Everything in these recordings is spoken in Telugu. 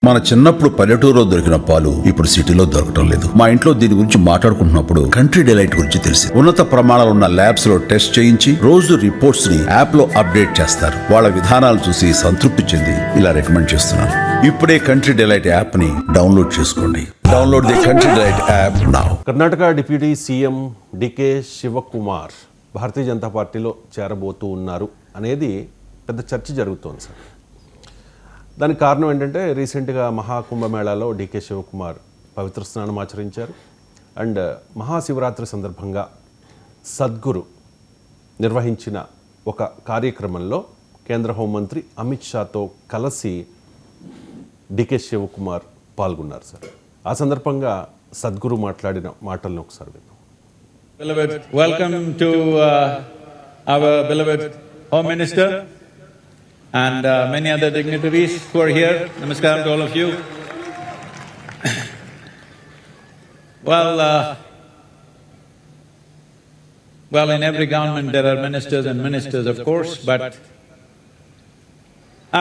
మన చిన్నప్పుడు పల్లెటూరులో దొరికిన పాలు ఇప్పుడు సిటీలో దొరకటం లేదు. మా ఇంట్లో దీని గురించి మాట్లాడుకుంటున్నప్పుడు కంట్రీ డిలైట్ గురించి తెలిసి ఉన్నత ప్రమాణాలు ఉన్న ల్యాబ్స్ లో టెస్ట్ చేయించి రోజు రిపోర్ట్స్ ని యాప్ లో అప్డేట్ చేస్తారు. వాళ్ళ విధానాలు చూసి సంతృప్తి చెంది ఇలా రికమెండ్ చేస్తున్నాను. ఇప్పుడే కంట్రీ డిలైట్ యాప్ ని డౌన్లోడ్ చేసుకోండి. Download the Country Delight app now. Karnataka deputy CM DK Shivakumar Bharatiya Janata పార్టీలో చేరబోతూ ఉన్నారు అనేది పెద్ద చర్చ జరుగుతోంది సార్. దానికి కారణం ఏంటంటే రీసెంట్గా మహాకుంభమేళాలో డికే శివకుమార్ పవిత్ర స్నానం ఆచరించారు. అండ్ మహాశివరాత్రి సందర్భంగా సద్గురు నిర్వహించిన ఒక కార్యక్రమంలో కేంద్ర హోంమంత్రి అమిత్ షాతో కలిసి డికే శివకుమార్ పాల్గొన్నారు సార్. ఆ సందర్భంగా సద్గురు మాట్లాడిన మాటలను ఒకసారి విన్నాం. Beloved, welcome to our beloved Home Minister and many other dignitaries who are here. Namaskaram to all of you. Well, in every government there are ministers and ministers, of course, but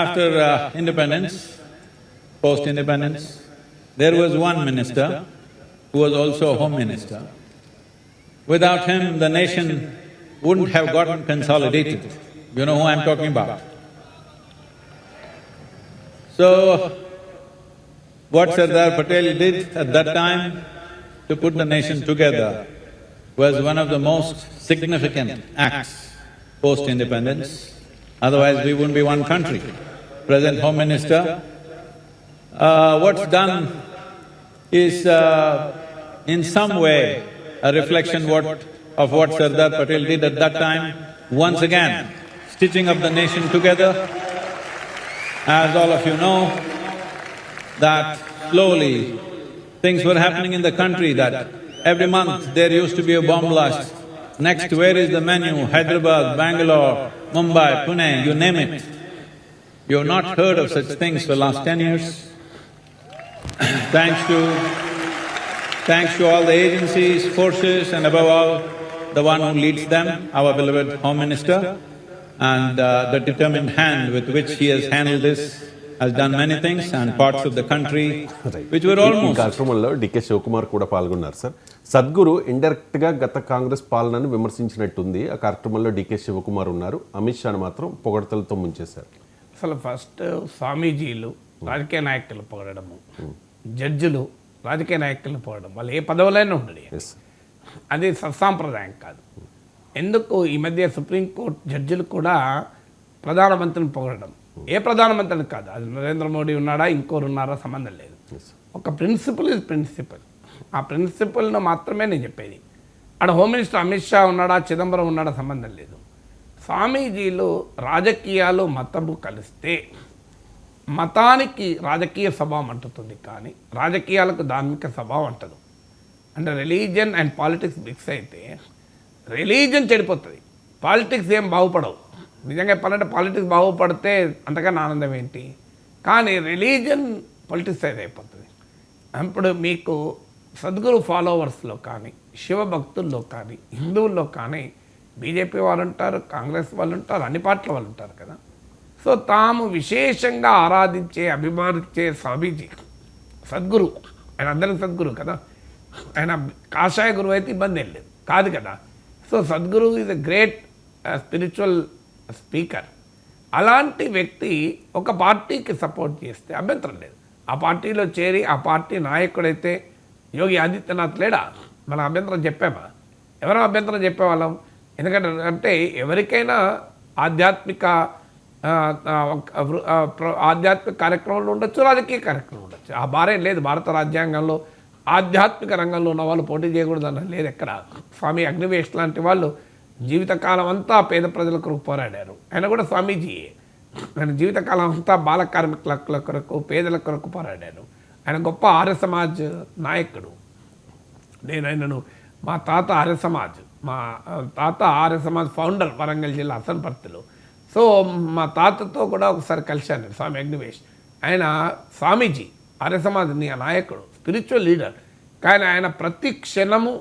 after independence, post-independence, there was one minister who was also a Home Minister. Without him, the nation wouldn't have gotten consolidated. You know who I'm talking about. So, what Sardar Patel did at that time to put the nation together was one of the most significant acts post-independence. Otherwise, we wouldn't be one country. Present Home Minister, what's done is in some way a reflection of what Sardar Patel did at that time, once again stitching up the nation together. As all of you know, that slowly things were happening in the country, that every month there used to be a bomb blast. Next, where is the menu? Hyderabad, Bangalore, Mumbai, Pune, you name it. You have not heard of such things for the last 10 years. Thanks to all the agencies, forces, and above all, the one who leads them, our beloved Home Minister, and the determined hand with which he has handled this, has done many things and parts of the country which were ఈ almost… కార్యక్రమంలో డికే శివకుమార్ కూడా పాల్గొన్నారు సార్. సద్గురు ఇండైరెక్ట్గా గత కాంగ్రెస్ పాలనను విమర్శించినట్టుంది. ఆ కార్యక్రమంలో డికే శివకుమార్ ఉన్నారు. అమిత్ షాను మాత్రం పొగడతలతో ముంచేశారు. అసలు ఫస్ట్ స్వామీజీలు రాజకీయ నాయకులు పొగడము, జడ్జిలు రాజకీయ నాయకులను పొగడం, వాళ్ళు ఏ పదవులైనా ఉండదు, అది సత్సాంప్రదాయం కాదు. ఎందుకు ఈ మధ్య సుప్రీంకోర్టు జడ్జిలు కూడా ప్రధానమంత్రిని పొగడడం, ఏ ప్రధానమంత్రిని కాదు, అది నరేంద్ర మోడీ ఉన్నాడా ఇంకోరు ఉన్నారా సంబంధం లేదు. ఒక ప్రిన్సిపల్ ఇస్ ప్రిన్సిపల్, ఆ ప్రిన్సిపల్ను మాత్రమే నేను చెప్పేది. అక్కడ హోమ్ మినిస్టర్ అమిత్ షా ఉన్నాడా చిదంబరం ఉన్నాడా సంబంధం లేదు. స్వామీజీలు రాజకీయాలు మతము కలిస్తే మతానికి రాజకీయ స్వభావం అంటుతుంది, కానీ రాజకీయాలకు ధార్మిక స్వభావం అంటదు. అంటే రిలీజియన్ అండ్ పాలిటిక్స్ మిక్స్ అయితే రిలీజియన్ చెడిపోతుంది, పాలిటిక్స్ ఏం బాగుపడవు. నిజంగా చెప్పాలంటే పాలిటిక్స్ బాగుపడితే అంతకన్నా ఆనందం ఏంటి, కానీ రిలీజియన్ పొలిటిసైజ్ అయిపోతుంది. ఇప్పుడు మీకు సద్గురు ఫాలోవర్స్లో కానీ, శివ భక్తుల్లో కానీ, హిందువుల్లో కానీ బీజేపీ వాళ్ళు ఉంటారు, కాంగ్రెస్ వాళ్ళు ఉంటారు, అన్ని పార్టీల వాళ్ళు ఉంటారు కదా. సో తాము విశేషంగా ఆరాధించే అభిమానించే స్వామీజీ సద్గురు, ఆయన అందరికి సద్గురు కదా, ఆయన కాషాయ గురువు అయితే ఇబ్బంది ఏం లేదు కాదు కదా. So Sadhguru is a great spiritual speaker. అలాంటి వ్యక్తి ఒక పార్టీకి సపోర్ట్ చేస్తే అభ్యంతరం లేదు. ఆ పార్టీలో చేరి ఆ పార్టీ నాయకుడైతే యోగి ఆదిత్యనాథ్ లేడా, మనం అభ్యంతరం చెప్పామా? ఎవరో అభ్యంతరం చెప్పేవాళ్ళం. ఎందుకంటే అంటే ఎవరికైనా ఆధ్యాత్మిక కార్యక్రమాలు ఉండొచ్చు, రాజకీయ కార్యక్రమం ఉండొచ్చు, ఆ భారం లేదు. భారత రాజ్యాంగంలో ఆధ్యాత్మిక రంగంలో ఉన్న వాళ్ళు పోటీ చేయకూడదు అన్న లేదు ఎక్కడ. స్వామి అగ్నివేష్ లాంటి వాళ్ళు జీవితకాలం అంతా పేద ప్రజల కొరకు పోరాడారు. ఆయన కూడా స్వామీజీయే. ఆయన జీవితకాలం అంతా బాల కార్మికుల కొరకు పేదల కొరకు పోరాడారు. ఆయన గొప్ప ఆర్య సమాజ్ నాయకుడు. నేను ఆయనను మా తాత ఆర్య సమాజ్ ఫౌండర్ వరంగల్ జిల్లా హసన్పర్తిలో. సో మా తాతతో కూడా ఒకసారి కలిశాను, స్వామి అగ్నివేష్. ఆయన స్వామీజీ ఆర్య సమాజ్ నాయకుడు, స్పిరిచువల్ లీడర్. కానీ ఆయన ప్రతి క్షణము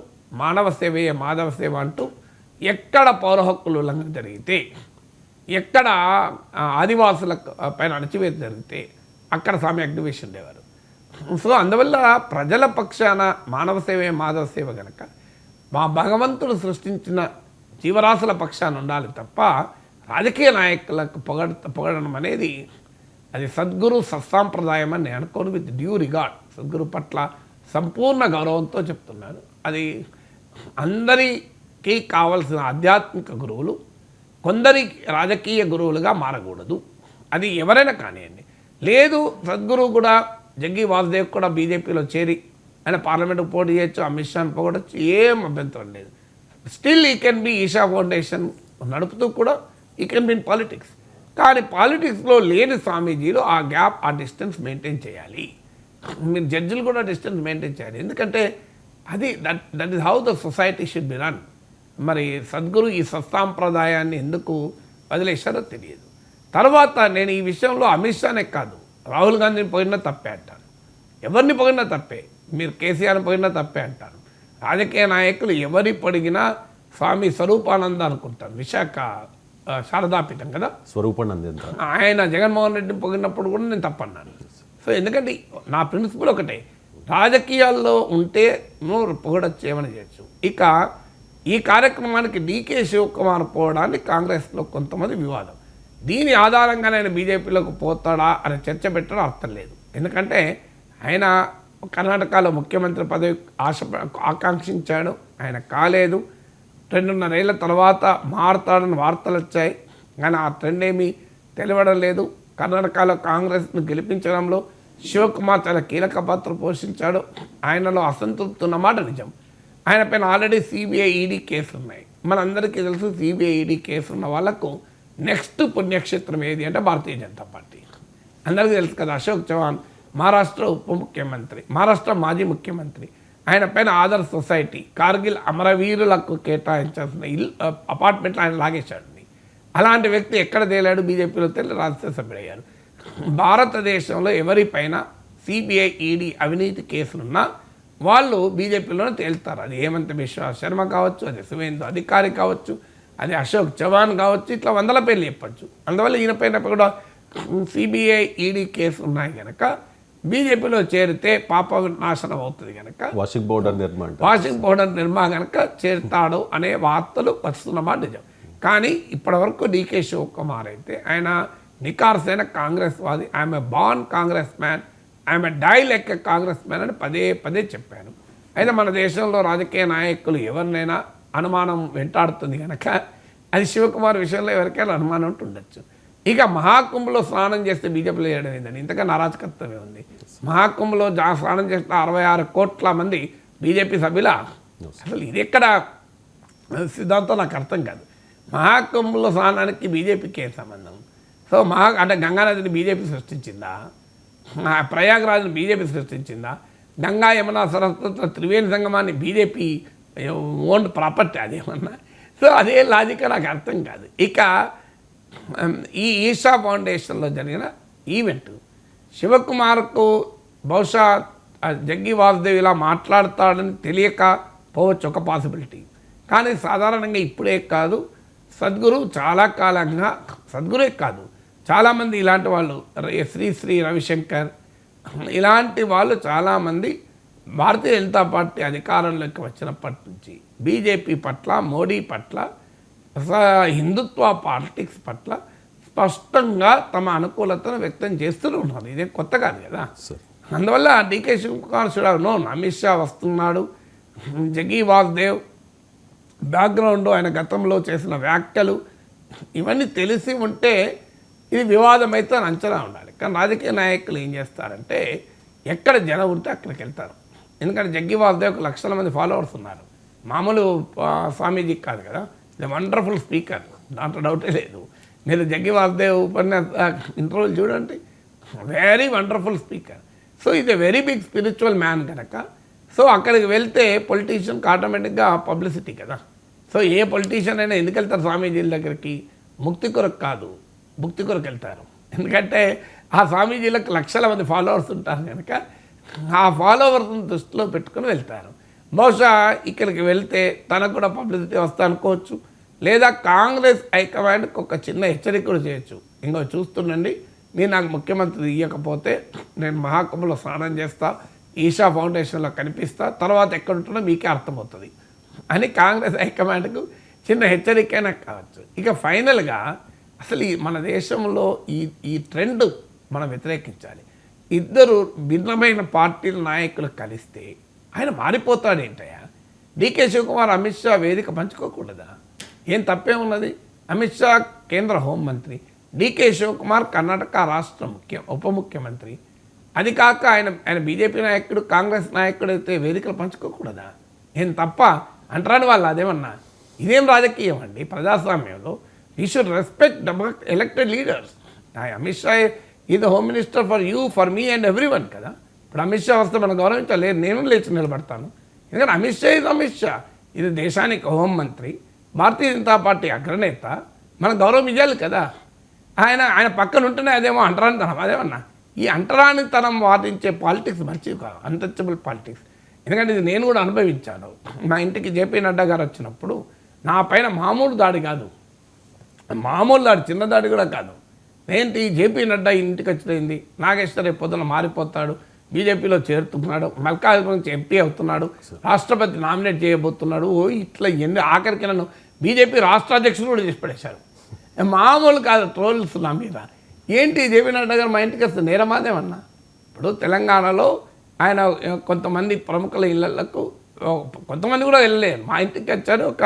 మానవ సేవయే మాధవ సేవ అంటూ ఎక్కడ పౌర హక్కులు ఉల్లంఘన జరిగితే, ఎక్కడ ఆదివాసుల పైన అణచివేత జరిగితే అక్కడ స్వామి అగ్నివేశ్ ఉండేవారు. సో అందువల్ల ప్రజల పక్షాన మానవ సేవే మాధవ సేవ కనుక మా భగవంతుడు సృష్టించిన జీవరాశుల పక్షాన ఉండాలి తప్ప రాజకీయ నాయకులకు పొగడడం అనేది అది సద్గురు సత్సాంప్రదాయం అని నేను అనుకోను. విత్ డ్యూ రిగార్డ్, సద్గురు పట్ల సంపూర్ణ గౌరవంతో చెప్తున్నాను. అది అందరికీ కావలసిన ఆధ్యాత్మిక గురువులు కొందరి రాజకీయ గురువులుగా మారకూడదు. అది ఎవరైనా కానివ్వండి. లేదు సద్గురువు కూడా జగ్గి వాసుదేవ్ కూడా బీజేపీలో చేరి ఆయన పార్లమెంట్కి పోటీ చేయొచ్చు, అమిత్ షాని పొగడచ్చు, ఏం అభ్యంతరం లేదు. స్టిల్ ఈ కెన్ బి ఈషా ఫౌండేషన్ నడుపుతూ కూడా ఈ కెన్ బి ఇన్ పాలిటిక్స్. కానీ పాలిటిక్స్లో లేని స్వామీజీలు ఆ గ్యాప్, ఆ డిస్టెన్స్ మెయింటైన్ చేయాలి. మీరు జడ్జిలు కూడా డిస్టెన్స్ మెయింటైన్ చేయాలి. ఎందుకంటే అది that is how the society should be run. మరి సద్గురు ఈ సత్సాంప్రదాయాన్ని ఎందుకు వదిలేశారో తెలియదు. తర్వాత నేను ఈ విషయంలో అమిత్ షానే కాదు, రాహుల్ గాంధీని పోయినా తప్పే అంటాను, ఎవరిని పోయినా తప్పే, మీరు కేసీఆర్ని పోయినా తప్పే అంటారు. రాజకీయ నాయకులు ఎవరి పొడిగినా స్వామి స్వరూపానంద అనుకుంటారు, విశాఖ శారదాపీఠం కదా స్వరూపానంద, ఆయన జగన్మోహన్ రెడ్డిని పొగిడినప్పుడు కూడా నేను తప్పన్నాను. సో ఎందుకంటే నా ప్రిన్సిపల్ ఒకటే, రాజకీయాల్లో ఉంటే నువ్వు పొగడచ్చు, ఏమని చేయొచ్చు. ఇక ఈ కార్యక్రమానికి డీకే శివకుమార్ పోవడాన్ని కాంగ్రెస్లో కొంతమంది వివాదం. దీని ఆధారంగా ఆయన బీజేపీలోకి పోతాడా అనే చర్చ పెట్టడం అర్థం లేదు. ఎందుకంటే ఆయన కర్ణాటకలో ముఖ్యమంత్రి పదవి ఆకాంక్షించాడు, ఆయన కాలేదు. 2.5 ఏళ్ల తర్వాత మారుతాడని వార్తలు వచ్చాయి, కానీ ఆ ట్రెండ్ ఏమీ తెలియడం లేదు. కర్ణాటకలో కాంగ్రెస్ను గెలిపించడంలో శివకుమార్ చాలా కీలక పాత్ర పోషించాడు. ఆయనలో అసంతృప్తి ఉన్నమాట నిజం. ఆయన పైన ఆల్రెడీ సిబిఐ ఈడీ కేసులు ఉన్నాయి. మనందరికీ తెలుసు సిబిఐ ఈడీ కేసులు ఉన్న వాళ్ళకు నెక్స్ట్ పుణ్యక్షేత్రం ఏది అంటే భారతీయ జనతా పార్టీ. అందరికీ తెలుసు కదా, అశోక్ చవాన్ మహారాష్ట్ర ఉప ముఖ్యమంత్రి, మహారాష్ట్ర మాజీ ముఖ్యమంత్రి. ఆయన పైన ఆదర్శ్ సొసైటీ, కార్గిల్ అమరవీరులకు కేటాయించాల్సిన అపార్ట్మెంట్లు ఆయన లాగేశాడు. అలాంటి వ్యక్తి ఎక్కడ తేలాడు, బీజేపీలో తేలి రాజ్యసభ సభ్యుడయ్యారు. భారతదేశంలో ఎవరిపైన సిబిఐ ఈడీ అవినీతి కేసులున్నా వాళ్ళు బీజేపీలోనే తేలుతారు. అది హేమంత్ బిశ్వ శర్మ కావచ్చు, అది సువేందు అధికారి కావచ్చు, అది అశోక్ చవాన్ కావచ్చు, ఇట్లా 100 పేర్లు చెప్పచ్చు. అందువల్ల ఈయన పైన కూడా సిబిఐ ఈడీ కేసు ఉన్నాయి కనుక బీజేపీలో చేరితే పాప నాశనం అవుతుంది కనుక వాషింగ్ పౌడర్ నిర్మా కనుక చేరుతాడు అనే వార్తలు వస్తున్నమాట నిజం. కానీ ఇప్పటివరకు డీకే శివకుమార్ అయితే ఆయన నికార్సైన కాంగ్రెస్ వాది, I'm a born Congress man, I'm a die like a Congress man అని పదే చెప్పాను. అయితే మన దేశంలో రాజకీయ నాయకులు ఎవరినైనా అనుమానం వెంటాడుతుంది కనుక అది శివకుమార్ విషయంలో ఎవరికైనా అనుమానం ఉంటుండొచ్చు. ఇక మహాకుంభలో స్నానం చేస్తే బీజేపీలో చేయడం ఏంటండి, ఇంతకన్నా అరాచకత్వమే ఉంది. మహాకుంభలో స్నానం చేసిన 66 కోట్ల మంది బీజేపీ సభ్యుల, అసలు ఇది ఎక్కడ సిద్ధాంతం నాకు అర్థం కాదు. మహాకుంభలో స్నానానికి బీజేపీకి ఏం సంబంధం? సో అంటే గంగానదిని బీజేపీ సృష్టించిందా, ప్రయాగరాజ్ని బీజేపీ సృష్టించిందా, గంగా యమున సరస్వతి త్రివేణి సంగమాన్ని బీజేపీ ఓన్ ప్రాపర్టీ అదేమన్నా? సో అదే లాజిక్ నాకు అర్థం కాదు. ఇక ఈ ఈషా ఫౌండేషన్లో జరిగిన ఈవెంట్ శివకుమార్కు బహుశా జగ్గి వాసుదేవ్ ఇలా మాట్లాడతాడని తెలియకపోవచ్చు, ఒక పాసిబిలిటీ. కానీ సాధారణంగా ఇప్పుడే కాదు, సద్గురు చాలా కాలంగా, సద్గురే కాదు చాలామంది ఇలాంటి వాళ్ళు, శ్రీ రవిశంకర్ ఇలాంటి వాళ్ళు చాలామంది భారతీయ జనతా పార్టీ అధికారంలోకి వచ్చినప్పటి నుంచి బీజేపీ పట్ల, మోడీ పట్ల, హిందుత్వ పాలిటిక్స్ పట్ల స్పష్టంగా తమ అనుకూలతను వ్యక్తం చేస్తూనే ఉన్నారు. ఇదే కొత్త కాదు కదా. అందువల్ల డీకే శివకుమార్ చూడాలి, అమిత్ షా వస్తున్నాడు, జగ్గి వాసుదేవ్ బ్యాక్గ్రౌండ్, ఆయన గతంలో చేసిన వ్యాఖ్యలు ఇవన్నీ తెలిసి ఉంటే ఇది వివాదం అయితే అని అంచనా ఉండాలి. కానీ రాజకీయ నాయకులు ఏం చేస్తారంటే ఎక్కడ జనం ఉంటే అక్కడికి వెళ్తారు. ఎందుకంటే జగ్గి వాసుదేవ్కి లక్షల మంది ఫాలోవర్స్ ఉన్నారు, మామూలు స్వామీజీ కాదు కదా. ఇది వండర్ఫుల్ స్పీకర్, దాంట్లో డౌటే లేదు. మీరు జగ్గి వాసుదేవ్ ఇంటర్వ్యూలు చూడండి, వెరీ వండర్ఫుల్ స్పీకర్. సో ఇది వెరీ బిగ్ స్పిరిచువల్ మ్యాన్ కనుక సో అక్కడికి వెళ్తే పొలిటీషియన్కి ఆటోమేటిక్గా పబ్లిసిటీ కదా. సో ఏ పొలిటీషియన్ అయినా ఎందుకు వెళ్తారు స్వామీజీల దగ్గరికి? ముక్తి కొరకు కాదు, భుక్తి కొరకు వెళ్తారు. ఎందుకంటే ఆ స్వామీజీలకు లక్షల మంది ఫాలోవర్స్ ఉంటారు కనుక ఆ ఫాలోవర్స్ని దృష్టిలో పెట్టుకుని వెళ్తారు. బహుశా ఇక్కడికి వెళ్తే తనకు కూడా పబ్లిసిటీ వస్తా అనుకోవచ్చు, లేదా కాంగ్రెస్ హైకమాండ్కి ఒక చిన్న హెచ్చరిక కూడా చేయొచ్చు. ఇంకో చూస్తుండండి, మీరు నాకు ముఖ్యమంత్రి ఇవ్వకపోతే నేను మహాకుంభలో స్నానం చేస్తా, ఈషా ఫౌండేషన్లో కనిపిస్తా, తర్వాత ఎక్కడ ఉంటుందో మీకే అర్థమవుతుంది అని కాంగ్రెస్ హైకమాండ్కు చిన్న హెచ్చరికైనా కావచ్చు. ఇక ఫైనల్గా అసలు మన దేశంలో ఈ ట్రెండ్ మనం వ్యతిరేకించాలి. ఇద్దరు భిన్నమైన పార్టీల నాయకులు కలిస్తే ఆయన మారిపోతాడేంటయ్యా? డీకే శివకుమార్ అమిత్ షా వేదిక పంచుకోకూడదా? ఏం తప్పే ఉన్నది? అమిత్ షా కేంద్ర హోంమంత్రి, డీకే శివకుమార్ కర్ణాటక రాష్ట్ర ఉప ముఖ్యమంత్రి. అది కాక ఆయన బీజేపీ నాయకుడు, కాంగ్రెస్ నాయకుడు అయితే వేదికలు పంచుకోకూడదా? ఏం తప్ప అంటారని వాళ్ళు అదేమన్నా? ఇదేం రాజకీయం అండి ప్రజాస్వామ్యంలో? You should respect elected leaders. Amit Shah is the home minister for you, for me and everyone కదా. ఇప్పుడు అమిత్ షా వస్తే మనం గౌరవించాలి. నేను లేచి నిలబడతాను. ఎందుకంటే అమిత్ షా ఇది అమిత్ షా, ఇది దేశానికి హోంమంత్రి, భారతీయ జనతా పార్టీ అగ్రనేత, మనం గౌరవం ఇవ్వాలి కదా. ఆయన పక్కన ఉంటేనే అదేమో అంటరానితనం. అదేమన్నా ఈ అంటరానితనం వాదించే పాలిటిక్స్ మంచిది కాదు, అన్టచబుల్ పాలిటిక్స్. ఎందుకంటే ఇది నేను కూడా అనుభవించాను. మా ఇంటికి జేపీ నడ్డా గారు వచ్చినప్పుడు నా పైన మామూలు దాడి కాదు, మామూలు దాడి, చిన్న దాడి కూడా కాదు. ఏంటి జేపీ నడ్డా ఇంటికి వచ్చింది, నాగేశ్వర రేపు పొద్దున మారిపోతాడు, బీజేపీలో చేరుతున్నాడు, మల్కాజ్గిరి నుంచి ఎంపీ అవుతున్నాడు, రాష్ట్రపతి నామినేట్ చేయబోతున్నాడు, ఓ ఇట్లా ఎన్ని ఆఖరికి నన్ను బీజేపీ రాష్ట్ర అధ్యక్షుడు కూడా చేసి పడేశారు. మామూలు కాదు ట్రోల్స్ నా మీద. ఏంటి జేపీ నడ్డా గారు మా ఇంటికి వస్తే నేరమాదేమన్నా? ఇప్పుడు తెలంగాణలో ఆయన కొంతమంది ప్రముఖుల ఇళ్లకు, కొంతమంది కూడా వెళ్ళలేరు, మా ఇంటికి వచ్చారు. ఒక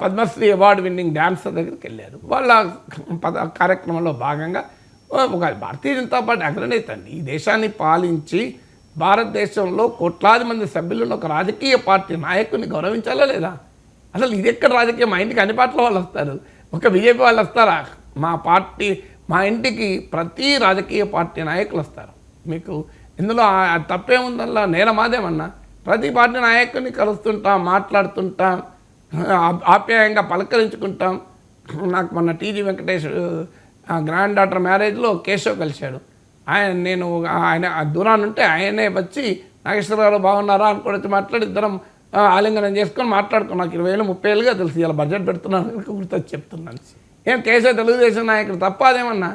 పద్మశ్రీ అవార్డు విన్నింగ్ డాన్సర్ దగ్గరికి వెళ్ళారు. వాళ్ళ కార్యక్రమంలో భాగంగా ఒక భారతీయ జనతా పార్టీ అగ్రనేత అండి, ఈ దేశాన్ని పాలించి భారతదేశంలో కోట్లాది మంది సభ్యులను ఒక రాజకీయ పార్టీ నాయకుడిని గౌరవించాలా లేదా? అసలు ఇది ఎక్కడ రాజకీయం? మా ఇంటికి అన్ని పార్టీల వాళ్ళు వస్తారు, ఒక బీజేపీ వాళ్ళు వస్తారా? మా ఇంటికి ప్రతి రాజకీయ పార్టీ నాయకులు వస్తారు. మీకు ఇందులో తప్పేముందల్లా? నేరమాదేమన్నా? ప్రతి పార్టీ నాయకుడిని కలుస్తుంటాం, మాట్లాడుతుంటాం, ఆప్యాయంగా పలకరించుకుంటాం. నాకు మొన్న టీజీ వెంకటేష్ గ్రాండ్ డాటర్ మ్యారేజ్లో కేశవ్ కలిశాడు. ఆయన దూరాన్ని ఉంటే ఆయనే వచ్చి నాగేశ్వర గారు బాగున్నారా అనుకుని వచ్చి మాట్లాడి ఇద్దరం ఆలింగనం చేసుకొని మాట్లాడుకున్నాం. నాకు 20 ఏళ్ళు 30 ఏళ్ళుగా తెలుసు, ఇలా బడ్జెట్ పెడుతున్నాను గుర్తొచ్చి చెప్తున్నాను. ఏం కేశవ్ తెలుగుదేశం నాయకుడు తప్ప అదేమన్నా?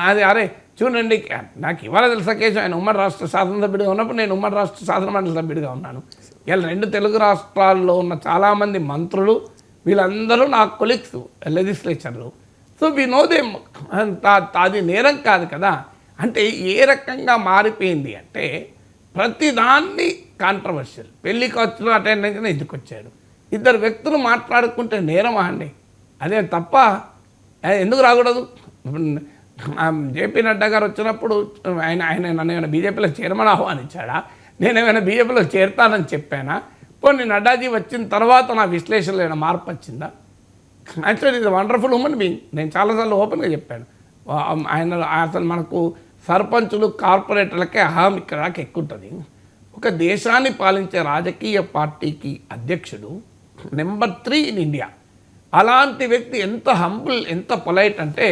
అది అరే చూడండి, నాకు ఇవాళ తెలుసా కేశవ్ ఆయన ఉమ్మడి రాష్ట్ర శాసనసభ్యుడిగా ఉన్నప్పుడు నేను ఉమ్మడి రాష్ట్ర శాసనమండలి సభ్యుడిగా ఉన్నాను. ఇలా 2 తెలుగు రాష్ట్రాల్లో ఉన్న చాలామంది మంత్రులు వీళ్ళందరూ నా కొలీగ్స్ లెజిస్లేచర్లు. So we know them. అది నేరం కాదు కదా. అంటే ఏ రకంగా మారిపోయింది అంటే ప్రతిదాన్ని కాంట్రవర్షియల్. పెళ్ళికి వచ్చిన అటెండెన్స్ ఎందుకు వచ్చాడు, ఇద్దరు వ్యక్తులు మాట్లాడుకుంటే నేరమా అండి? అదే తప్ప ఎందుకు రాకూడదు? జేపీ నడ్డా గారు వచ్చినప్పుడు ఆయన నన్ను ఏమైనా బీజేపీలో చేరమని ఆహ్వానించాడా? నేనేమైనా బీజేపీలో చేరుతానని చెప్పానా? పోనీ నడ్డాజీ వచ్చిన తర్వాత నా విశ్లేషణలో ఏమైనా మార్పు వచ్చిందా? యాక్చువల్లీ ఇది వండర్ఫుల్ హ్యూమన్ బీయింగ్. నేను చాలాసార్లు ఓపెన్గా చెప్పాను. ఆయన అసలు మనకు సర్పంచులు కార్పొరేటర్లకే అహం ఇక్కడ దాకా ఎక్కువ ఉంటుంది. ఒక దేశాన్ని పాలించే రాజకీయ పార్టీకి అధ్యక్షుడు నెంబర్ 3 ఇన్ ఇండియా. అలాంటి వ్యక్తి ఎంత హంబుల్, ఎంత పొలైట్ అంటే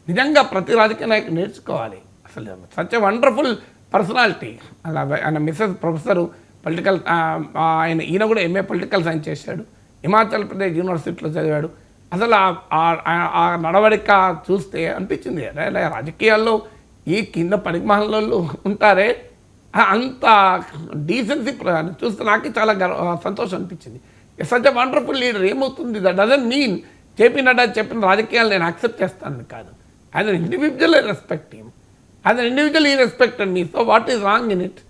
నిజంగా ప్రతి రాజకీయ నాయకుడు నేర్చుకోవాలి. అసలు సచ్ ఎ వండర్ఫుల్ పర్సనాలిటీ. అలా ఆయన మిస్సెస్ ప్రొఫెసరు పొలిటికల్, ఈయన కూడా ఎంఏ పొలిటికల్ సైన్స్ చేశాడు, హిమాచల్ ప్రదేశ్ యూనివర్సిటీలో చదివాడు. అసలు ఆ నడవడిక చూస్తే అనిపించింది రాజకీయాల్లో ఈ కింద పరిమాణాలలో ఉంటారే అంత డీసెన్సీ చూస్తే నాకు చాలా సంతోషం అనిపించింది. Such a wonderful leader. ఏమవుతుంది? That doesn't mean JP Nadda చెప్పిన రాజకీయాలు నేను యాక్సెప్ట్ చేస్తాను కాదు. As an individual I respect him, as an individual he respected me. So what is wrong in it?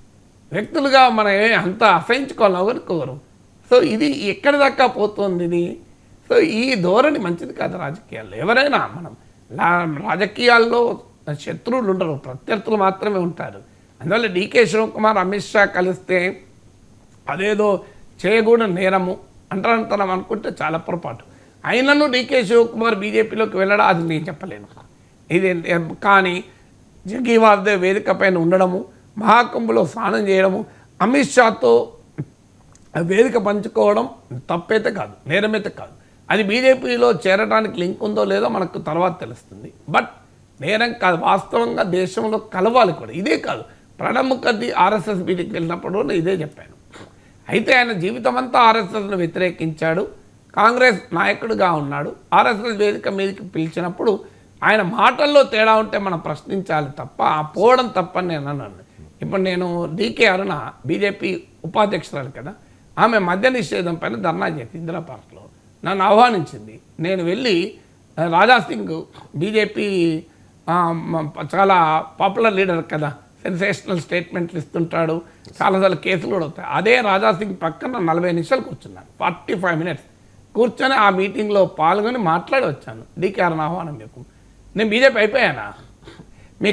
వ్యక్తులుగా మనం అంత అసహించుకోవాలి ఒకరికొకరు. సో ఇది ఎక్కడి దాకా పోతుంది ఇది? సో ఈ ధోరణి మంచిది కాదు రాజకీయాల్లో. ఎవరైనా మనం రాజకీయాల్లో శత్రువులు ఉండరు, ప్రత్యర్థులు మాత్రమే ఉంటారు. అందువల్ల డీకే శివకుమార్ అమిత్ షా కలిస్తే అదేదో చేయకూడని నేరము అంటరానితనం అనుకుంటే చాలా పొరపాటు. అయినను డీకే శివకుమార్ బీజేపీలోకి వెళ్ళడం అది నేను చెప్పలేను. ఇది కానీ జగీవార్దేవ్ వేదిక పైన ఉండడము, మహాకుంభలో స్నానం చేయడము, అమిత్ షాతో వేదిక పంచుకోవడం తప్పైతే కాదు, నేరమైతే కాదు. అది బీజేపీలో చేరడానికి లింక్ ఉందో లేదో మనకు తర్వాత తెలుస్తుంది. బట్ నేరం కాదు, వాస్తవంగా దేశంలో కలవాలి కూడా. ఇదే కాదు, ప్రణబ్ ముఖర్జీ ఆర్ఎస్ఎస్ మీటింగ్కి వెళ్ళినప్పుడు ఇదే చెప్పాను. అయితే ఆయన జీవితం అంతా ఆర్ఎస్ఎస్ను వ్యతిరేకించాడు, కాంగ్రెస్ నాయకుడిగా ఉన్నాడు. ఆర్ఎస్ఎస్ వేదిక మీదకి పిలిచినప్పుడు ఆయన మాటల్లో తేడా ఉంటే మనం ప్రశ్నించాలి తప్ప ఆ పోవడం తప్పని నేను అన్నాను. ఇప్పుడు నేను డీకే అరుణ బీజేపీ ఉపాధ్యక్షురాలు కదా, ఆమె మద్య నిషేధం పైన ధర్నా చేసి ఇందిరా పార్క్లో నన్ను ఆహ్వానించింది. నేను వెళ్ళి రాజాసింగ్ బీజేపీ చాలా పాపులర్ లీడర్ కదా, సెన్సేషనల్ స్టేట్మెంట్లు ఇస్తుంటాడు, చాలాసార్లు కేసులు కూడా అవుతాయి. అదే రాజాసింగ్ పక్కన 40 నిమిషాలు కూర్చున్నాను, 45 మినిట్స్ కూర్చొని ఆ మీటింగ్లో పాల్గొని మాట్లాడి వచ్చాను. డీకే అరుణ ఆహ్వానం మీకు. నేను బీజేపీ అయిపోయానా? మీ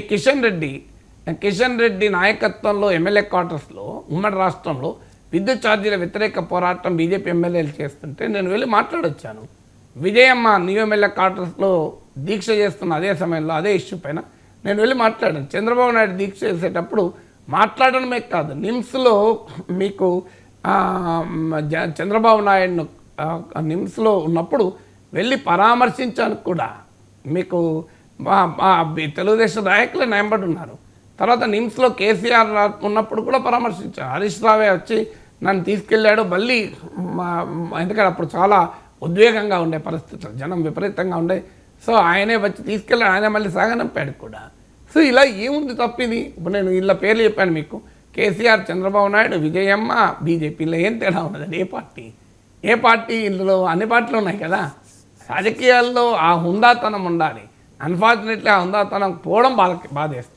కిషన్ రెడ్డి నాయకత్వంలో ఎమ్మెల్యే క్వార్టర్స్లో ఉమ్మడి రాష్ట్రంలో విద్యుత్ ఛార్జీల వ్యతిరేక పోరాటం బీజేపీ ఎమ్మెల్యేలు చేస్తుంటే నేను వెళ్ళి మాట్లాడొచ్చాను. విజయమ్మ న్యూ ఎమ్మెల్యే క్వార్టర్స్లో దీక్ష చేస్తున్న అదే సమయంలో అదే ఇష్యూ పైన నేను వెళ్ళి మాట్లాడాను. చంద్రబాబు నాయుడు దీక్ష చేసేటప్పుడు మాట్లాడడమే కాదు, నిమ్స్లో మీకు చంద్రబాబు నాయుడును నిమ్స్లో ఉన్నప్పుడు వెళ్ళి పరామర్శించాను కూడా. మీకు తెలుగుదేశం నాయకులే నయంబడి ఉన్నారు. తర్వాత నిమ్స్లో కేసీఆర్ ఉన్నప్పుడు కూడా పరామర్శించాను. హరీష్ రావే వచ్చి నన్ను తీసుకెళ్ళాడు. మళ్ళీ ఎందుకంటే అప్పుడు చాలా ఉద్వేగంగా ఉండే పరిస్థితులు, జనం విపరీతంగా ఉండే. సో ఆయనే వచ్చి తీసుకెళ్ళాడు, ఆయన మళ్ళీ సాగనంపాడు కూడా. సో ఇలా ఏముంది తప్పింది? ఇప్పుడు నేను ఇలా పేర్లు చెప్పాను మీకు, కేసీఆర్, చంద్రబాబు నాయుడు, విజయమ్మ, బీజేపీలో ఏం తేడా ఉన్నదండి? ఏ పార్టీ ఇందులో అన్ని పార్టీలు ఉన్నాయి కదా. రాజకీయాల్లో ఆ హుందాతనం ఉండాలి. అన్ఫార్చునేట్లీ ఆ హుందాతనం పోవడం బాధేస్తుంది.